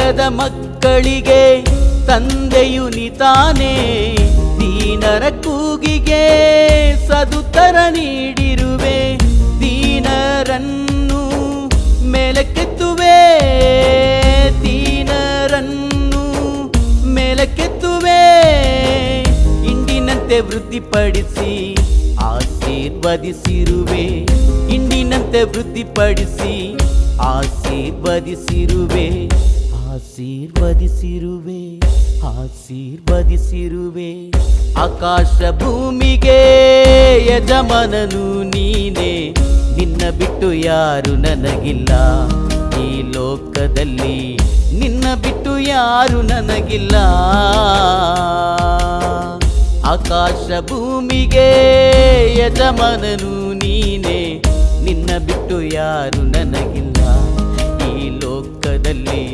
ಹಡೆದ ಮಕ್ಕಳಿಗೆ ತಂದೆಯು ನಿತಾನೆ, ದೀನರ ಕೂಗಿಗೆ ಸದುತ್ತರ ನೀಡಿರುವೆ, ದೀನರನ್ನು ಮೇಲಕ್ಕೆತ್ತುವೆ, ದೀನರನ್ನು ಮೇಲಕ್ಕೆತ್ತುವೆ. ಇಂಡಿನಂತೆ ವೃದ್ಧಿಪಡಿಸಿ ಆಶೀರ್ವದಿಸಿರುವೆ, ಇಂಡಿನಂತೆ ವೃದ್ಧಿಪಡಿಸಿ ಆಶೀರ್ವದಿಸಿರುವೆ, ಆಶೀರ್ವದಿಸಿರುವೆ, ಆಶೀರ್ವದಿಸಿರುವೆ. ಆಕಾಶ ಭೂಮಿಗೆ ಯಜಮಾನನು ನೀನೆ, ನಿನ್ನ ಬಿಟ್ಟು ಯಾರು ನನಗಿಲ್ಲ, ಈ ಲೋಕದಲ್ಲಿ ನಿನ್ನ ಬಿಟ್ಟು ಯಾರು ನನಗಿಲ್ಲ. ಆಕಾಶ ಭೂಮಿಗೆ ಯಜಮಾನನು ನೀನೆ, ನಿನ್ನ ಬಿಟ್ಟು ಯಾರು ನನಗಿಲ್ಲ, ಈ ಲೋಕದಲ್ಲಿ